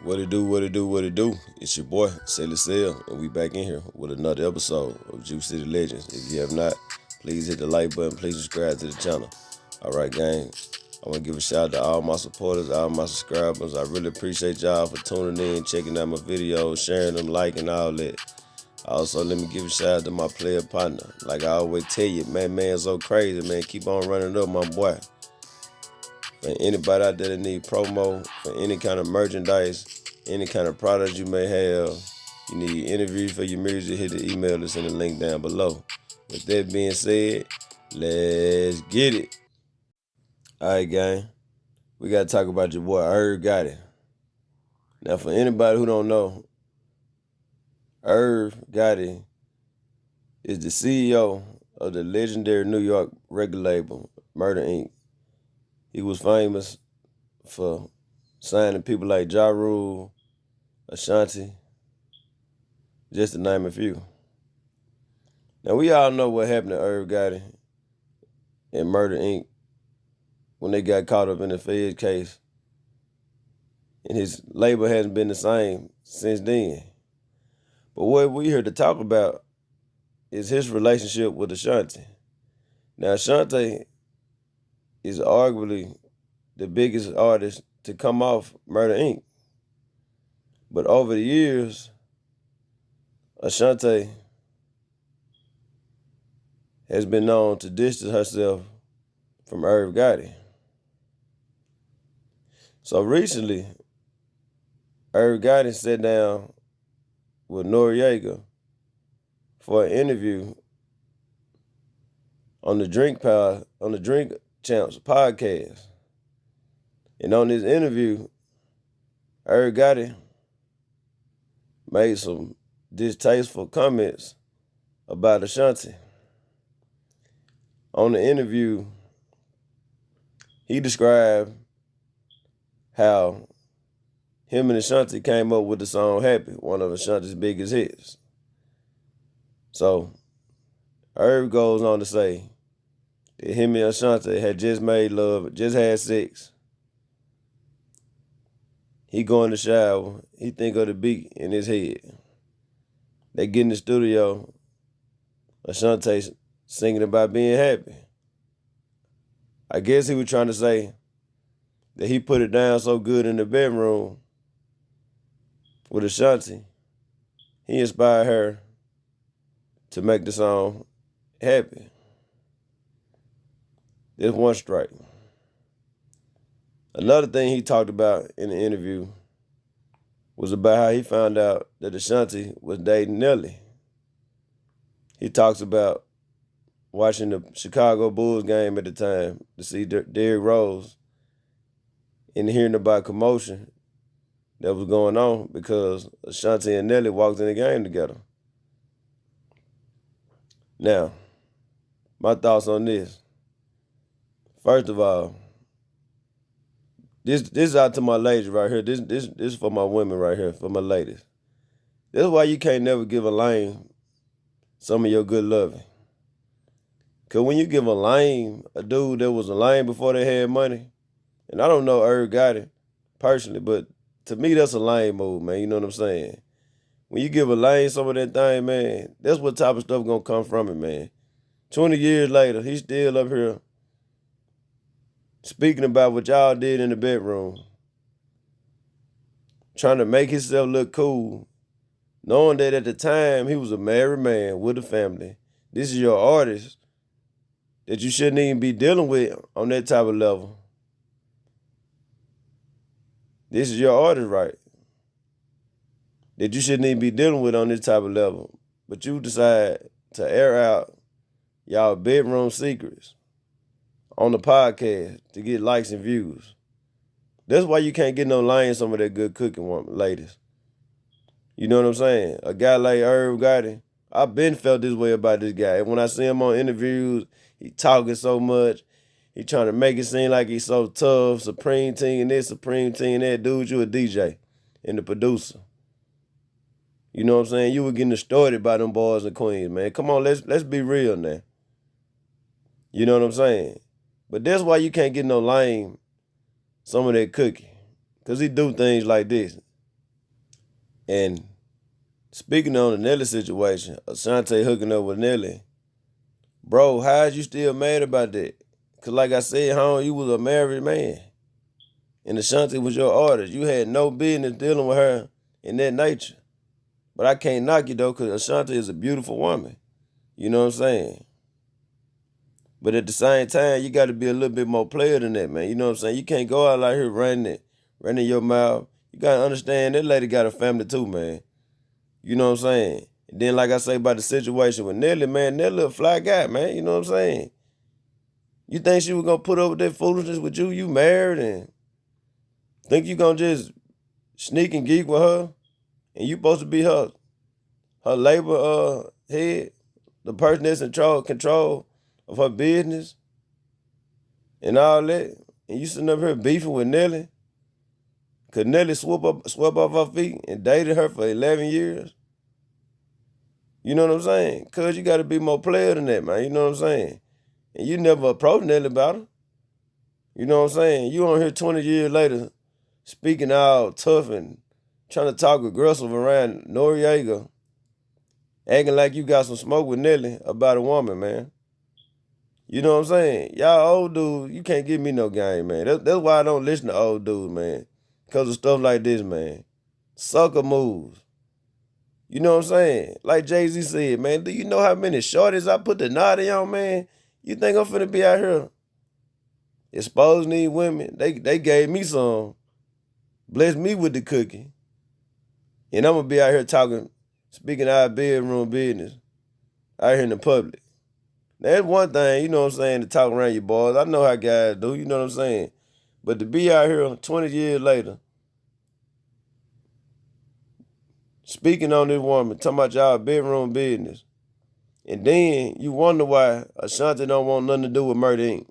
What it do, what it do, what it do? It's your boy, Sailor Sale, and we back in here with another episode of Juice City Legends. If you have not, please hit the like button, please subscribe to the channel. Alright, gang. I want to give a shout out to all my supporters, all my subscribers. I really appreciate y'all for tuning in, checking out my videos, sharing them, liking, all that. Also, let me give a shout out to my player partner. Like I always tell you, man, so crazy, man. Keep on running up, my boy. For anybody out there that need promo for any kind of merchandise, any kind of product you may have, you need interviews for your music, hit the email that's in the link down below. With that being said, let's get it. All right, gang. We got to talk about your boy, Irv Gotti. Now, for anybody who don't know, Irv Gotti is the CEO of the legendary New York record label, Murder Inc. He was famous for signing people like Ja Rule, Ashanti, just to name a few. Now, we all know what happened to Irv Gotti and Murder Inc. when they got caught up in the Fed case. And his label hasn't been the same since then. But what we're here to talk about is his relationship with Ashanti. Now, Ashanti is arguably the biggest artist to come off Murder Inc. But over the years, Ashanti has been known to distance herself from Irv Gotti. So recently, Irv Gotti sat down with Noriega for an interview on the Drink Champs podcast. And on this interview, Irv Gotti made some distasteful comments about Ashanti. On the interview, he described how him and Ashanti came up with the song Happy, one of Ashanti's biggest hits. So, Irv goes on to say that him and Ashanti had just made love, just had sex. He go in the shower, he think of the beat in his head. They get in the studio, Ashanti singing about being happy. I guess he was trying to say that he put it down so good in the bedroom with Ashanti, he inspired her to make the song Happy. There's one strike. Another thing he talked about in the interview was about how he found out that Ashanti was dating Nelly. He talks about watching the Chicago Bulls game at the time to see Derrick Rose and hearing about commotion that was going on because Ashanti and Nelly walked in the game together. Now, my thoughts on this. First of all, this is out to my ladies right here. This is for my women right here, for my ladies. This is why you can't never give a lame some of your good loving. Because when you give a dude that was a lame before they had money, and I don't know Irv Gotti personally, but to me, that's a lame move, man. You know what I'm saying? When you give a lame some of that thing, man, that's what type of stuff gonna come from it, man. 20 years later, he's still up here speaking about what y'all did in the bedroom, trying to make himself look cool, knowing that at the time he was a married man with a family. This is your artist that you shouldn't even be dealing with on that type of level. This is your artist, right? That you shouldn't even be dealing with on this type of level. But you decide to air out y'all bedroom secrets on the podcast to get likes and views. That's why you can't get no line some of that good cooking woman, ladies. You know what I'm saying? A guy like Irv Gotti, I've been felt this way about this guy. And when I see him on interviews, he talking so much. He trying to make it seem like he's so tough, supreme team this, supreme team that. Dude, you a DJ and the producer. You know what I'm saying? You were getting distorted by them boys and queens, man. Come on, let's be real now. You know what I'm saying? But that's why you can't get no lame some of that cookie. Because he do things like this. And speaking on the Nelly situation, Ashanti hooking up with Nelly, bro, how is you still mad about that? Cause like I said, home, you was a married man. And Ashanti was your artist. You had no business dealing with her in that nature. But I can't knock you though, cause Ashanti is a beautiful woman. You know what I'm saying? But at the same time, you got to be a little bit more player than that, man. You know what I'm saying? You can't go out like here running your mouth. You got to understand that lady got a family too, man. You know what I'm saying? And then, like I say about the situation with Nelly, man, Nelly a fly guy, man. You know what I'm saying? You think she was going to put up with that foolishness with you? You married and think you going to just sneak and geek with her? And you supposed to be her labor head, the person that's in control of her business and all that. And you sitting up here beefing with Nelly. Cause Nelly swept off her feet and dated her for 11 years. You know what I'm saying? Cause you gotta be more player than that, man. You know what I'm saying? And you never approached Nelly about her. You know what I'm saying? You on here 20 years later speaking all tough and trying to talk aggressive around Noriega, acting like you got some smoke with Nelly about a woman, man. You know what I'm saying? Y'all old dudes, you can't give me no game, man. That's why I don't listen to old dudes, man. Because of stuff like this, man. Sucker moves. You know what I'm saying? Like Jay-Z said, man, do you know how many shorties I put the naughty on, man? You think I'm finna be out here exposing these women? They gave me some, blessed me with the cookie. And I'm gonna be out here speaking our bedroom business out here in the public. That's one thing, you know what I'm saying, to talk around your boys. I know how guys do, you know what I'm saying? But to be out here 20 years later, speaking on this woman, talking about y'all bedroom business, and then you wonder why Ashanti don't want nothing to do with Murder Inc.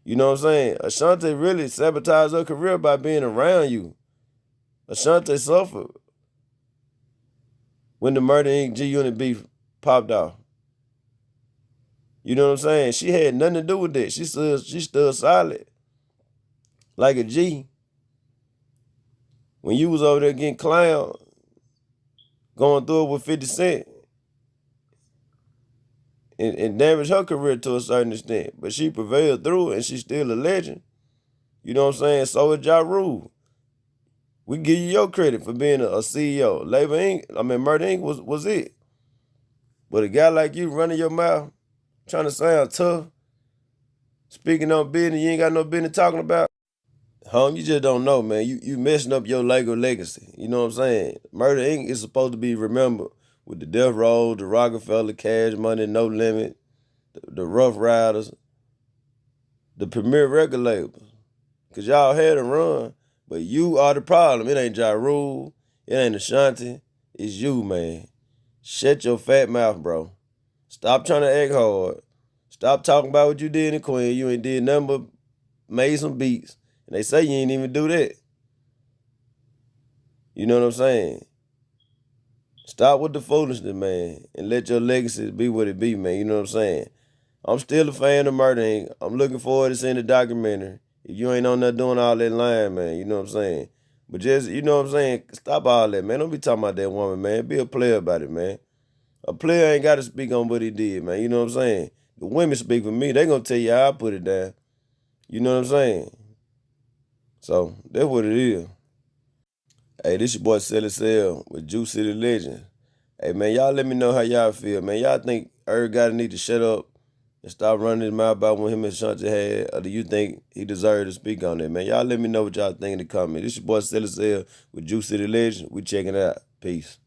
You know what I'm saying? Ashanti really sabotaged her career by being around you. Ashanti suffered when the Murder Inc. G-Unit beef popped off. You know what I'm saying? She had nothing to do with that. She stood solid like a G. When you was over there getting clowned, going through it with 50 Cent, and damaged her career to a certain extent. But she prevailed through it, and she's still a legend. You know what I'm saying? So is Ja Rule. We give you your credit for being a CEO. Murder Inc. was it. But a guy like you running your mouth, trying to sound tough, speaking on business you ain't got no business talking about. You just don't know, man. You messing up your Lego legacy. You know what I'm saying? Murder Inc. is supposed to be remembered with the Death Row, the Rockefeller, Cash Money, No Limit, the Rough Riders, the premier record labels. Because y'all had a run, but you are the problem. It ain't Ja Rule. It ain't Ashanti. It's you, man. Shut your fat mouth, bro. Stop trying to act hard. Stop talking about what you did in Queen. You ain't did nothing but made some beats. And they say you ain't even do that. You know what I'm saying? Stop with the foolishness, man, and let your legacy be what it be, man. You know what I'm saying? I'm still a fan of Murder Inc. I'm looking forward to seeing the documentary. If you ain't on there doing all that lying, man, you know what I'm saying? But just, you know what I'm saying? Stop all that, man. Don't be talking about that woman, man. Be a player about it, man. A player ain't got to speak on what he did, man. You know what I'm saying? The women speak for me. They going to tell you how I put it down. You know what I'm saying? So, that's what it is. Hey, this your boy Silly Cell with Juice City Legends. Hey, man, y'all let me know how y'all feel, man. Y'all think Irv Gotti need to shut up and stop running his mouth about when him and Ashanti had, or do you think he deserved to speak on that, man? Y'all let me know what y'all think in the comments. This your boy Silly Cell with Juice City Legends. We checking it out. Peace.